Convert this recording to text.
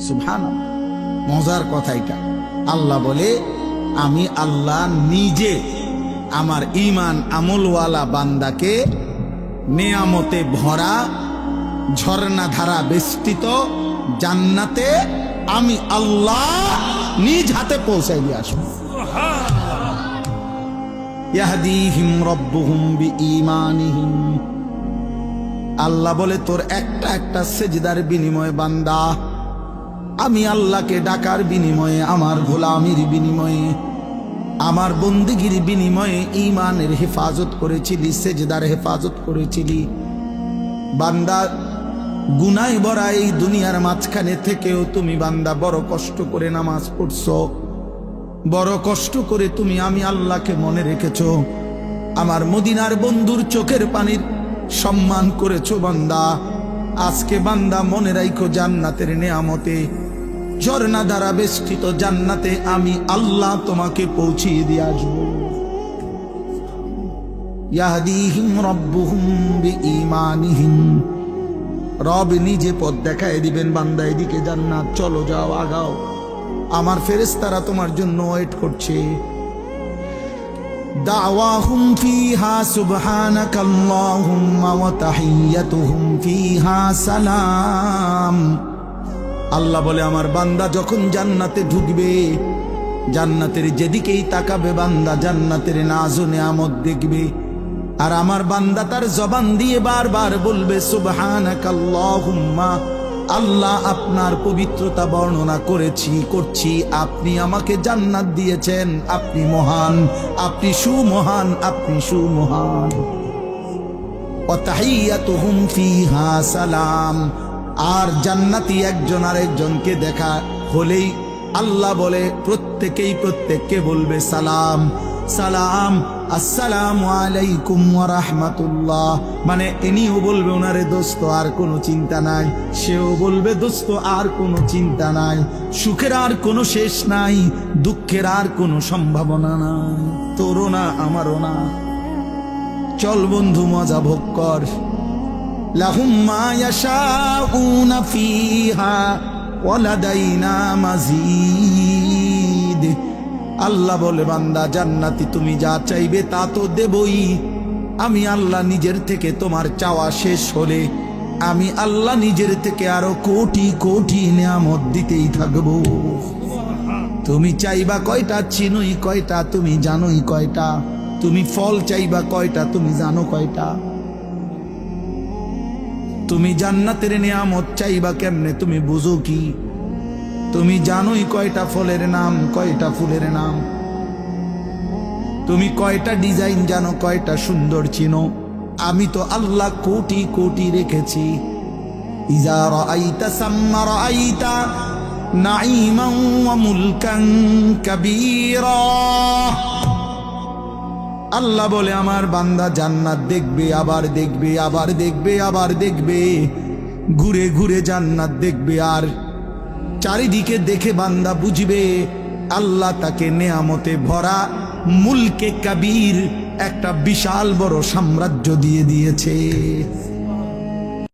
সুবহানাল্লাহ, মজার কথা এটা। আল্লাহ বলে আমি আল্লাহ নিজে আমার ঈমান আমলওয়ালা বান্দাকে নেয়ামতে ভরা ঝর্ণা ধারা বেষ্টিত জান্নাতে আমি আল্লাহ নিজ হাতে পৌঁছাই দিয়ে আসবো। ইয়াহদিহিম রাব্বুহুম বিঈমানিহিম। আল্লাহ বলে তোর একটা একটা সেজদার বিনিময়ে বান্দা, আমি আল্লাহকে ডাকার বিনিময়ে, আমার গোলামির বিনিময়ে, আমার বন্দিগির বিনিময়ে ঈমানের হেফাজত করেছিলি, সেজদার হেফাজত করেছিলি। বান্দা গুনায় ভরা এই দুনিয়ার মাঝখানে থেকেও তুমি বান্দা বড় কষ্ট করে নামাজ পড়ছো, বড় কষ্ট করে তুমি আমি আল্লাহকে মনে রেখেছো, আমার মদিনার বন্ধুর চোখের পানির সম্মান করেছো বান্দা। আজকে বান্দা মনে রাখো জান্নাতের নেয়ামতে ঝর্ণা দ্বারা বেষ্টিত জান্নাতে আমি আল্লাহ তোমাকে পৌঁছিয়ে দিয়ে আসবো। ইয়াহদিহিম রাব্বুহুম বিঈমানিহিম। রব নিজে পথ দেখায় দিবেন, বান্দা এদিকে জান্নাত, চলো যাও আগাও, আমার ফেরেশতারা তোমার জন্য ওয়েট করছে। দাওয়াহুম ফিহা সুবহানাকাল্লাহুম্মা ওয়া তাহিয়্যাতুহুম ফিহা সালাম। আল্লাহ বলে আমার বান্দা যখন জান্নাতে ঢুকবে, জান্নাতের যেদিকেই তাকাবে বান্দা জান্নাতের নাজ ও নেয়ামত দেখবে। আর আমার বান্দা তার জবান দিয়ে বারবার বলবে সুবহানাকাল্লাহুম্মা, আল্লাহ আপনার পবিত্রতা বর্ণনা করছি, আপনি আমাকে জান্নাত দিয়েছেন, আপনি মহান, আপনি সুমহান, আপনি সুমহান। ওয়া তাহিয়্যাতুহুম ফিহা সালাম। আর জান্নাতি একজন আরেকজনকে দেখা হলেই আল্লাহ বলে প্রত্যেককে বলবে সালাম সালাম, আসসালামু আলাইকুম ওয়া রাহমাতুল্লাহ। মানে ইনিও বলবে ওনারে দোস্ত আর কোনো চিন্তা নাই, সেও বলবে দোস্ত আর কোনো চিন্তা নাই, সুখের আর কোনো শেষ নাই, দুঃখের আর কোনো সম্ভাবনা নাই, তোরও না আমারও না। চল বন্ধু মজা ভোগ কর। লাহুম মা ইয়াশাউনা ফিহা ওয়া লাদাইনা মাজিদ। আল্লাহ বলে বান্দা জান্নাতি তুমি যা চাইবে তা তো দেবই, আমি আল্লাহ নিজের থেকে তোমার চাওয়া শেষ হলে আমি আল্লাহ নিজের থেকে আরো কোটি কোটি নিয়ামত দিতেই থাকবো। তুমি চাইবা কয়টা, চিনোই কয়টা, তুমি জানোই কয়টা, তুমি ফল চাইবা কয়টা, তুমি জানো কয়টা, তুমি জান্নাতের নিয়ামত চাইবা কেমনে, তুমি বুঝো কি, তুমি জানোই কয়টা ফলের নাম, কয়টা ফুলের নাম, তুমি কয়টা ডিজাইন জানো, কয়টা সুন্দর চিনো, আমি তো আল্লাহ কোটি কোটি রেখেছি। ইজা রাআইতা সাম্মা রাআইতা নাঈমান ওয়া মুলকান কাবীরা। আল্লাহ বলে আমার বান্দা জান্নাত দেখবে, আবার দেখবে, আবার দেখবে, আবার দেখবে, ঘুরে ঘুরে জান্নাত দেখবে। আর চারিদিকে দেখে বান্দা বুঝবে আল্লাহ তাকে নেয়ামতে ভরা মুলকে কাবীর একটা বিশাল বড় সাম্রাজ্য দিয়ে দিয়েছে।